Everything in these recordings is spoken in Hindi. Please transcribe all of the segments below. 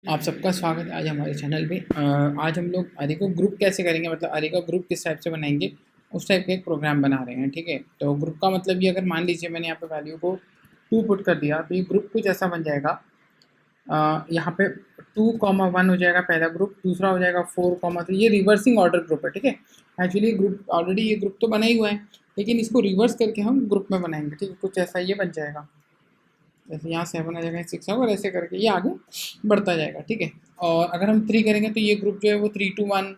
आप सबका स्वागत है आज हमारे चैनल पे। आज हम लोग अरे को ग्रुप कैसे करेंगे, मतलब अरे का ग्रुप किस टाइप से बनाएंगे, उस टाइप का एक प्रोग्राम बना रहे हैं। ठीक है, तो ग्रुप का मतलब ये, अगर मान लीजिए मैंने यहाँ पे वैल्यू को 2 पुट कर दिया तो ये ग्रुप कुछ ऐसा बन जाएगा। यहाँ पे 2, 1 हो जाएगा पहला ग्रुप, दूसरा हो जाएगा 4, 3। ये रिवर्सिंग ऑर्डर ग्रुप है। ठीक है, एक्चुअली ग्रुप ऑलरेडी ये ग्रुप तो बना ही हुआ है, लेकिन इसको रिवर्स करके हम ग्रुप में बनाएंगे। ठीक है, कुछ ऐसा ये बन जाएगा। जैसे यहाँ 7 आ जाएगा, 6 होगा, और ऐसे करके ये आगे बढ़ता जाएगा। ठीक है, और अगर हम 3 करेंगे तो ये ग्रुप जो है वो 3, 2, 1,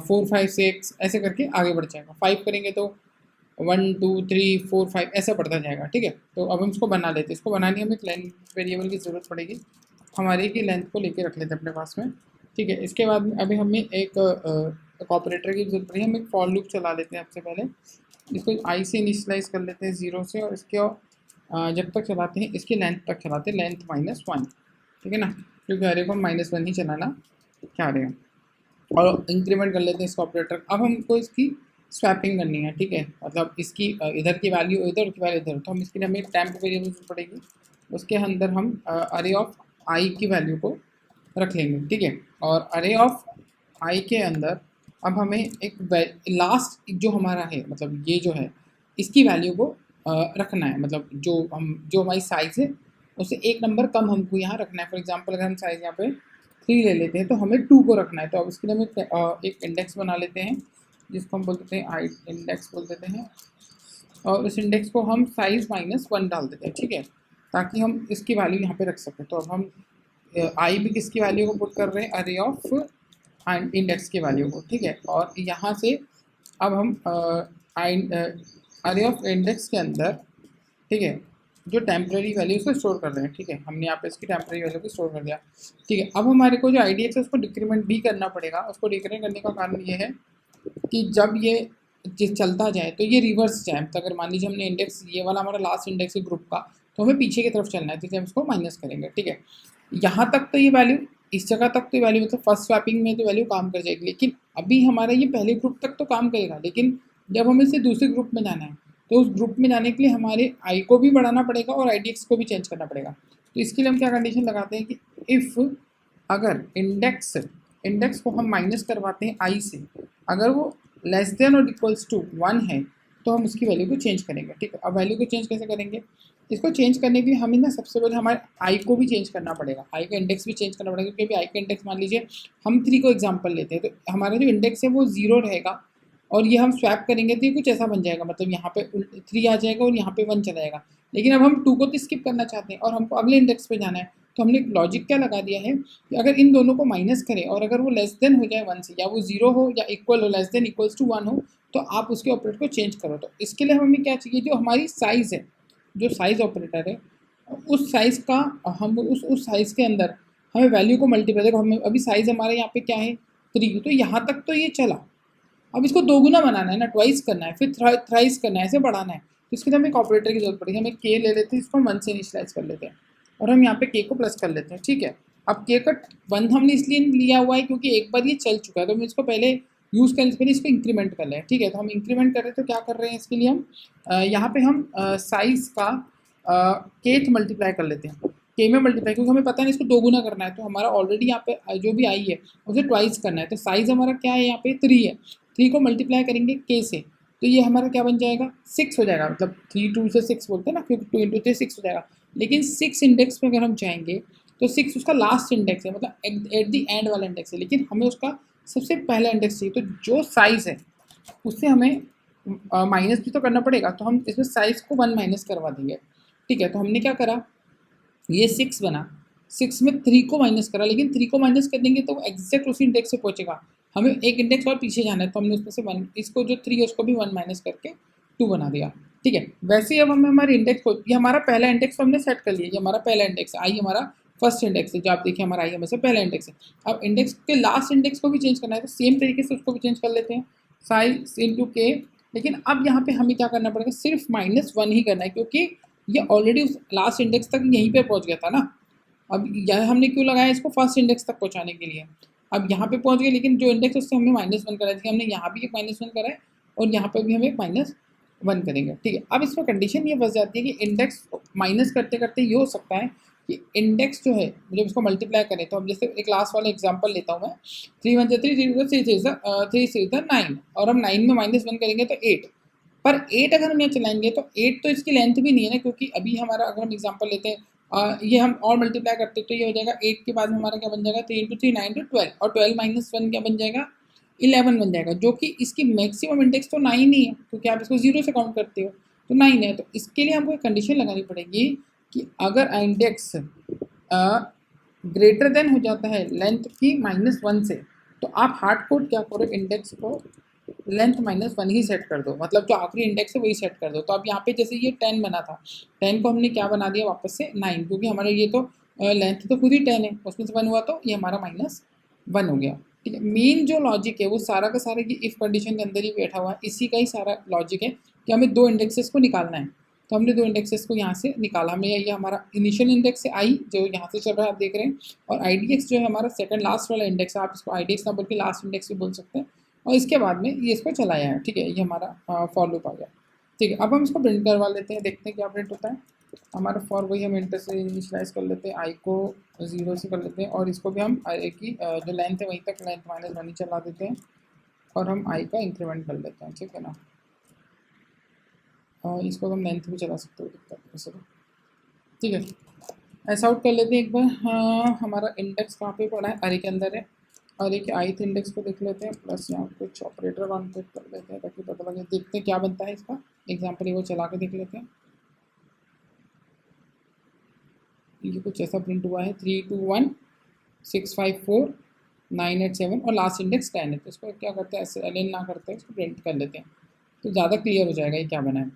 4, 5, 6 ऐसे करके आगे बढ़ जाएगा। 5 करेंगे तो 1, 2, 3, 4, 5 ऐसा बढ़ता जाएगा। ठीक है, तो अब हम इसको बना लेते हैं। इसको बनाने हमें एक लेंथ वेरिएबल की ज़रूरत पड़ेगी, हमारे की लेंथ को लेके रख लेते हैं अपने पास में। ठीक है, इसके बाद में अभी हमें एक ऑपरेटर की जरूरत पड़ेगी। हम एक फॉर लूप चला लेते हैं। सबसे पहले इसको आई से इनिशलाइज कर लेते हैं, 0 से, और इसके जब तक चलाते हैं इसकी लेंथ तक चलाते हैं, लेंथ -1। ठीक है ना, क्योंकि अरे को हम -1 ही चलाना चाह रहे हैं। और इंक्रीमेंट कर लेते हैं इसका ऑपरेटर। अब हमको इसकी स्वैपिंग करनी है। ठीक है, मतलब इसकी इधर की वैल्यू इधर की वैल्यू इधर, तो हम इसके लिए हमें टेम्प वेरिएबल पड़ेगी। उसके अंदर हम अरे ऑफ आई की वैल्यू को रख लेंगे। ठीक है, और अरे ऑफ आई के अंदर अब हमें एक लास्ट जो हमारा है, मतलब ये जो है, इसकी वैल्यू को रखना है। मतलब जो हमारी साइज़ है उससे एक नंबर कम हमको यहाँ रखना है। फॉर एग्जांपल अगर हम साइज़ यहाँ पे 3 ले लेते हैं तो हमें 2 को रखना है। तो अब इसके लिए हम एक इंडेक्स बना लेते हैं, जिसको हम बोल देते हैं आई इंडेक्स बोल देते हैं, और उस इंडेक्स को हम साइज़ -1 डाल देते हैं। ठीक है, ताकि हम इसकी वैल्यू यहाँ पे रख सकें। तो अब हम आई भी किसकी वैल्यू को पुट कर रहे हैं, अरे ऑफ इंडेक्स की वैल्यू को। ठीक है, और यहाँ से अब हम अरे ऑफ इंडेक्स के अंदर, ठीक है, जो टेम्प्रेरी वैल्यू उसको स्टोर कर रहे हैं। ठीक है, हमने यहाँ पे इसकी टेम्प्रेरी वैल्यू को स्टोर कर दिया। ठीक है, अब हमारे को जो आई डी एक्स है उसको डिक्रीमेंट भी करना पड़ेगा। उसको डिक्रीमेंट करने का कारण ये है कि जब ये चलता जाए तो ये रिवर्स जाए। तो अगर मान लीजिए हमने इंडेक्स, ये वाला हमारा लास्ट इंडेक्स है ग्रुप का, तो हमें पीछे की तरफ चलना है, तो हम इसको माइनस करेंगे। ठीक है, यहाँ तक तो ये वैल्यू, इस जगह तक तो वैल्यू, मतलब फर्स्ट स्वैपिंग में तो वैल्यू काम कर जाएगी, लेकिन अभी हमारा ये पहले ग्रुप तक तो काम करेगा, लेकिन जब हमें इसे दूसरे ग्रुप में जाना है तो उस ग्रुप में जाने के लिए हमारे आई को भी बढ़ाना पड़ेगा और आई डी एक्स को भी चेंज करना पड़ेगा। तो इसके लिए हम क्या कंडीशन लगाते हैं कि इफ़, अगर इंडेक्स को हम माइनस करवाते हैं आई से, अगर वो लेस देन और इक्वल्स टू 1 है तो हम उसकी वैल्यू को चेंज करेंगे। ठीक है, अब वैल्यू को चेंज कैसे करेंगे, इसको चेंज करने के लिए हमें ना सबसे पहले हमारे आई को भी चेंज करना पड़ेगा, आई का इंडेक्स भी चेंज करना पड़ेगा। क्योंकि अभी आई का इंडेक्स, मान लीजिए हम 3 को एग्जाम्पल लेते हैं, तो हमारा जो इंडेक्स है वो 0 रहेगा, और ये हम स्वैप करेंगे तो ये कुछ ऐसा बन जाएगा, मतलब यहाँ पे 3 आ जाएगा और यहाँ पे 1 चला जाएगा। लेकिन अब हम 2 को तो स्किप करना चाहते हैं और हमको अगले इंडेक्स पे जाना है, तो हमने एक लॉजिक क्या लगा दिया है कि अगर इन दोनों को माइनस करें और अगर वो लेस देन हो जाए 1 से, या वो 0 हो या इक्वल हो, लेस देन इक्वल्स टू 1 हो, तो आप उसके ऑपरेटर को चेंज करो। तो इसके लिए हमें क्या चाहिए, जो हमारी साइज़ है, जो साइज़ ऑपरेटर है, उस साइज़ का, हम उस साइज़ के अंदर हमें वैल्यू को मल्टीप्लाई, देखो हमें अभी साइज़ हमारे यहाँ पे क्या है 3, तो यहाँ तक तो ये चला। अब इसको दोगुना बनाना है ना, ट्वाइस करना है, फिर थ्राइस करना है, ऐसे बढ़ाना है। तो इसके लिए हमें एक ऑपरेटर की जरूरत पड़ेगी। हमें के ले लेते हैं, इसको 1 से इनिशियलाइज कर लेते हैं, और हम यहाँ पे के को प्लस कर लेते हैं। ठीक है, अब के का 1 हमने इसलिए लिया हुआ है क्योंकि एक बार ये चल चुका है, तो हम इसको पहले यूज़ करने से पहले इसको इंक्रीमेंट कर लें। ठीक है, तो हम इंक्रीमेंट कर रहे हैं, तो क्या कर रहे हैं इसके लिए हम यहाँ पे हम साइज़ का केथ मल्टीप्लाई कर लेते हैं, के में मल्टीप्लाई, क्योंकि हमें पता नहीं इसको दोगुना करना है। तो हमारा ऑलरेडी यहाँ पे जो भी आई है उसे ट्वाइस करना है। तो साइज़ हमारा क्या है, यहाँ पे 3 है, 3 को मल्टीप्लाई करेंगे के से, तो ये हमारा क्या बन जाएगा, 6 हो जाएगा। मतलब 3 2 से 6 बोलते हैं ना, क्योंकि 2 इंटू 3 6 हो जाएगा। लेकिन 6 इंडेक्स में अगर हम जाएंगे तो 6 उसका लास्ट इंडेक्स है, मतलब एट द एंड वाला इंडेक्स है, लेकिन हमें उसका सबसे पहला इंडेक्स चाहिए। तो जो साइज़ है उससे हमें माइनस भी तो करना पड़ेगा, तो हम इसमें साइज़ को 1 माइनस करवा देंगे। ठीक है, तो हमने क्या करा, ये 6 बना, 6 में 3 को माइनस करा, लेकिन 3 को माइनस कर देंगे तो वो एग्जैक्ट उसी इंडेक्स से पहुंचेगा। हमें एक इंडेक्स और पीछे जाना है, तो हमने उसमें से 1, इसको जो 3 है उसको भी 1 माइनस करके 2 बना दिया। ठीक है, वैसे ही अब हमें हमारे इंडेक्स को, ये हमारा पहला इंडेक्स तो हमने सेट कर लिया, ये हमारा पहला इंडेक्स आई, हमारा फर्स्ट इंडेक्स है, जो आप देखिए हमारा आई हमें से पहला इंडेक्स है। अब इंडेक्स के लास्ट इंडेक्स को भी चेंज करना है, तो सेम तरीके से उसको भी चेंज कर लेते हैं, साइज इंटू के। लेकिन अब यहाँ पे हमें क्या करना पड़ेगा, सिर्फ -1 ही करना है, क्योंकि ये ऑलरेडी उस लास्ट इंडेक्स तक यहीं पे पहुंच गया था ना। अब यहाँ हमने क्यों लगाया इसको, फर्स्ट इंडेक्स तक पहुंचाने के लिए। अब यहाँ पे पहुंच गए, लेकिन जो इंडेक्स उससे हमने -1 करा था, हमने यहाँ भी एक -1 करा है और यहाँ पे भी हम एक -1 करेंगे। ठीक है, अब इसमें कंडीशन ये फंस जाती है कि इंडेक्स माइनस करते करते ये हो सकता है कि इंडेक्स जो है जब इसको मल्टीप्लाई करें, तो अब जैसे एक लास्ट वाला एग्जांपल लेता हूँ मैं, 3 1 3 3 9, और हम 9 में -1 करेंगे तो 8, पर 8 अगर हम यहाँ चलाएंगे तो 8 तो इसकी लेंथ भी नहीं है ना, क्योंकि अभी हमारा अगर हम एग्जांपल लेते हैं ये हम और मल्टीप्लाई करते हैं तो ये हो जाएगा 8 के बाद हमारा क्या बन जाएगा, 3 × 3 9 × 12, और 12 - 1 क्या बन जाएगा, 11 बन जाएगा, जो कि इसकी मैक्सिमम इंडेक्स तो 9 ही है, क्योंकि आप इसको 0 से काउंट करते हो, तो 9 है। तो इसके लिए हमको एक कंडीशन लगानी पड़ेगी कि अगर इंडेक्स ग्रेटर देन हो जाता है लेंथ की -1 से, तो आप हार्ड कोड क्या करो, इंडेक्स को लेंथ -1 ही सेट कर दो, मतलब जो आखिरी इंडेक्स है वही सेट कर दो। तो अब यहाँ पे जैसे ये 10 बना था, 10 को हमने क्या बना दिया वापस से 9, क्योंकि हमारे ये तो लेंथ तो खुद ही 10 है, उसमें से 1 हुआ तो ये हमारा -1 हो गया। ठीक है, मेन जो लॉजिक है वो सारा का सारा कि इफ़ कंडीशन के अंदर ही बैठा हुआ है, इसी का ही सारा लॉजिक है कि हमें दो इंडेक्सेस को निकालना है। तो हमने दो इंडेक्सेस को यहाँ से निकाला, हमने ये हमारा इनिशियल इंडेक्स है आई, जो यहाँ से चल रहा है आप देख रहे हैं, और आई डी एक्स जो है हमारा सेकंड लास्ट वाला इंडेक्स है, आप इसको आई डी एक्स ना बोल के लास्ट इंडेक्स भी बोल सकते हैं, और इसके बाद में ये इसको चलाया है। ठीक है, ये हमारा फॉर लूप आ गया। ठीक है, अब हम इसको प्रिंट करवा लेते हैं, देखते हैं क्या प्रिंट होता है। हमारा फॉर वही हम इंटर से इनिशियलाइज कर लेते हैं, आई को 0 से कर लेते हैं, और इसको भी हम आई की जो लेंथ है वहीं तक लेंथ -1 ही चला देते हैं, और हम आई का इंक्रीमेंट कर लेते हैं। ठीक है ना, इसको हम लेंथ भी चला सकते हो, दिक्कत वैसे तो। ठीक है, ऐसा आउट कर लेते हैं एक बार। हाँ, हमारा इंडेक्स कहाँ पे पड़ा है, अरे के अंदर है, अरे के ith इंडेक्स को देख लेते हैं, प्लस यहाँ कुछ ऑपरेटर कॉन्टेक्ट कर लेते हैं ताकि पता लगे, देखते हैं क्या बनता है इसका एग्जाम्पल, वो चला के देख लेते हैं। ये कुछ ऐसा प्रिंट हुआ है 3 2 1 6 5 4 9 8 7, और लास्ट इंडेक्स 10 है, तो इसको क्या करते हैं, ऐसे अलाइन ना करते हैं, इसको प्रिंट कर लेते हैं, तो ज़्यादा क्लियर हो जाएगा ये क्या बना है।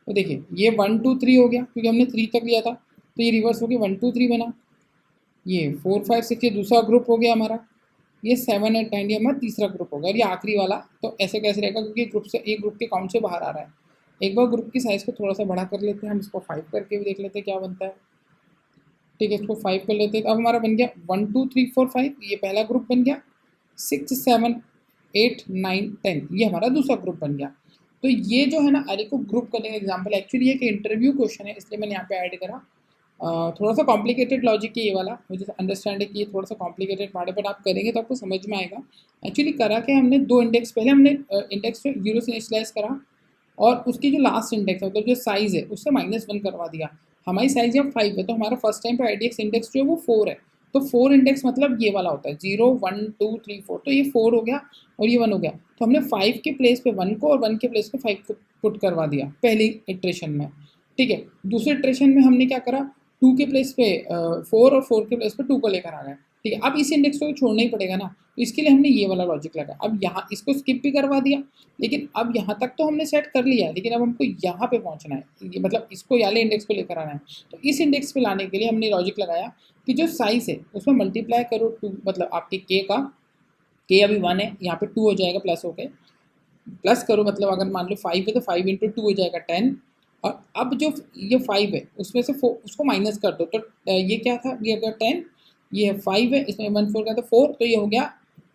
तो देखिए ये 1 2 3 हो गया, क्योंकि हमने 3 तक लिया था, तो ये रिवर्स हो गया 1 2 3 बना, ये 4 5 6 ये दूसरा ग्रुप हो गया हमारा, ये 7 8 9 ये हमारा तीसरा ग्रुप होगा, और ये आखिरी वाला तो ऐसे कैसे रहेगा, क्योंकि ग्रुप से एक ग्रुप के काउंट से बाहर आ रहा है। एक बार ग्रुप की साइज़ को थोड़ा सा बड़ा कर लेते हैं, हम इसको 5 करके भी देख लेते हैं क्या बनता है। ठीक है, इसको 5 कर लेते हैं, तो अब हमारा बन गया 1 2 3 4 5, ये पहला ग्रुप बन गया, 6 7 8 9 10 ये हमारा दूसरा ग्रुप बन गया। तो ये जो है ना अरे को ग्रुप करने का एग्जाम्पल, एक्चुअली एक इंटरव्यू क्वेश्चन है, इसलिए मैंने यहाँ पे ऐड करा। थोड़ा सा कॉम्प्लिकेटेड लॉजिक है ये वाला, मुझे अंडरस्टैंड है कि ये थोड़ा सा कॉम्प्लिकेटेड पार्ट है, बट आप करेंगे तो आपको समझ में आएगा। एक्चुअली करा के हमने दो इंडेक्स, पहले हमने इंडेक्स को 0 से इनिशियलाइज करा, और उसकी जो लास्ट इंडेक्स है, मतलब जो साइज़ है उससे -1 करवा दिया। हमारी साइज़ यहाँ 5 है, तो हमारा फर्स्ट टाइम पे IDX इंडेक्स जो है वो 4 है, तो 4 इंडेक्स मतलब ये वाला होता है 0 1 2 3 4, तो ये 4 हो गया और ये 1 हो गया, तो हमने 5 के प्लेस पे 1 को और 1 के प्लेस पे 5 को पुट करवा दिया पहली इटरेशन में। ठीक है, दूसरे इटरेशन में हमने क्या करा, 2 के प्लेस पे 4 और 4 के प्लेस पे 2 को लेकर आ गए। ठीक है, अब इस इंडेक्स को छोड़ना ही पड़ेगा ना, तो इसके लिए हमने ये वाला लॉजिक लगाया। अब यहाँ इसको स्किप भी करवा दिया, लेकिन अब यहाँ तक तो हमने सेट कर लिया है, लेकिन अब हमको यहाँ पे पहुँचना है, ये मतलब इसको वाले इंडेक्स को लेकर आना है। तो इस इंडेक्स पे लाने के लिए हमने लॉजिक लगाया कि जो साइज़ है उसमें मल्टीप्लाई करो 2, मतलब आपके के का, के अभी 1 है, यहाँ पे 2 हो जाएगा प्लस होके, प्लस करो मतलब अगर मान लो 5 है तो 5 × 2 हो जाएगा 10, और अब जो ये 5 है उसमें से 4 उसको माइनस कर दो, तो ये क्या था, ये अगर 10, ये 5 है, इसमें 1 4 का तो 4, तो ये हो गया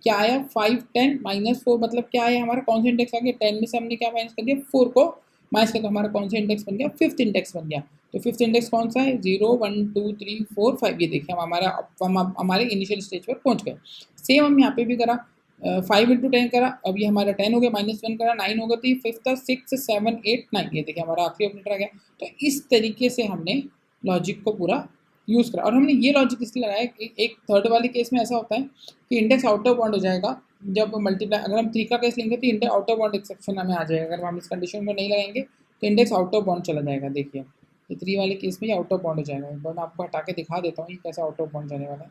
क्या आया 5 10 -4, मतलब क्या आया हमारा कौन सा इंडेक्स आ गया, 10 में से हमने क्या माइनस कर दिया 4 को माइनस कर, तो हमारा कौन सा इंडेक्स बन गया, फिफ्थ इंडेक्स बन गया। तो फिफ्थ इंडेक्स कौन सा है, 0 1 2 3 4 5, ये देखिए हम हमारे इनिशियल स्टेज पर पहुंच गए। सेम हम यहाँ पे भी करा, 5 × 10 करा, अब ये हमारा 10 हो गया, -1 करा 9 होगा, तो ये फिफ्थ था 6 7 8 9, ये देखिए हमारा आखिरी ऑपरेटर आ गया। तो इस तरीके से हमने लॉजिक को पूरा यूज़ करा, और हमने ये लॉजिक इसलिए लगाया कि एक थर्ड वाले केस में ऐसा होता है कि इंडेक्स आउट ऑफ बाउंड हो जाएगा जब मल्टीप्लाई, अगर हम 3 का केस लेंगे तो index out of bound exception हमें आ जाएगा, अगर हम इस कंडीशन को नहीं लगाएंगे तो इंडेक्स आउट ऑफ बाउंड चला जाएगा। देखिए ये 3 वाले केस में ये आउट ऑफ बाउंड हो जाएगा, एक बार मैं आपको हटा के दिखा देता हूँ ये कैसे आउट ऑफ बाउंड जाने वाला है।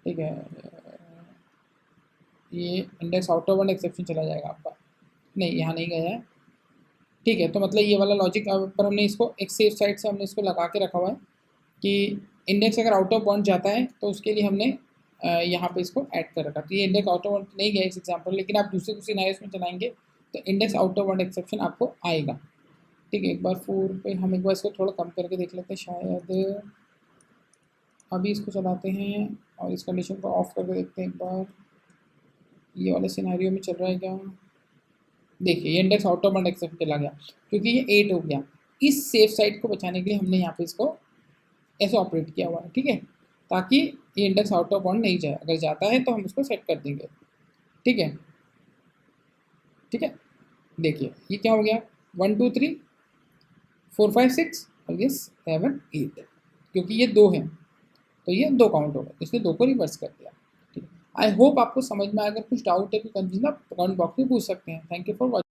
ठीक है, ये index out of bound exception चला जाएगा आपका, नहीं यहाँ नहीं गया है। ठीक है, तो मतलब ये वाला लॉजिक पर हमने इसको एक सेफ साइड से हमने इसको लगा के रखा हुआ है कि इंडेक्स अगर आउट ऑफ बाउंड जाता है तो उसके लिए हमने यहाँ पे इसको ऐड कर रखा। तो ये इंडेक्स आउट ऑफ बाउंड नहीं गया इस एग्जाम्पल, लेकिन आप दूसरे सिनेरियोस में चलाएंगे तो index out of bound exception आपको आएगा। ठीक है, एक बार 4 पे हम एक बार इसको थोड़ा कम करके देख लेते हैं, शायद अभी इसको चलाते हैं और इस कंडीशन को ऑफ करके देखते हैं एक बार, ये वाले सिनेरियो में चल रहा है क्या। देखिए ये index out of bound exception चला गया क्योंकि ये 8 हो गया। इस सेफ साइड को बचाने के लिए हमने यहाँ पे इसको ऐसे ऑपरेट किया हुआ है, ठीक है, ताकि ये इंडेक्स आउट ऑफ बाउंड नहीं जाए। अगर जाता है तो हम उसको सेट कर देंगे, ठीक है। ठीक है, देखिए ये क्या हो गया, 1 2 3 4 5 6 और ये 7 8, क्योंकि ये 2 हैं तो ये 2 काउंट होगा, इसने 2 को रिवर्स कर दिया। ठीक है, आई होप आपको समझ में आया। अगर कुछ डाउट है, कोई कंफ्यूजन, आप कमेंट बॉक्स में पूछ सकते हैं। Thank you for watching.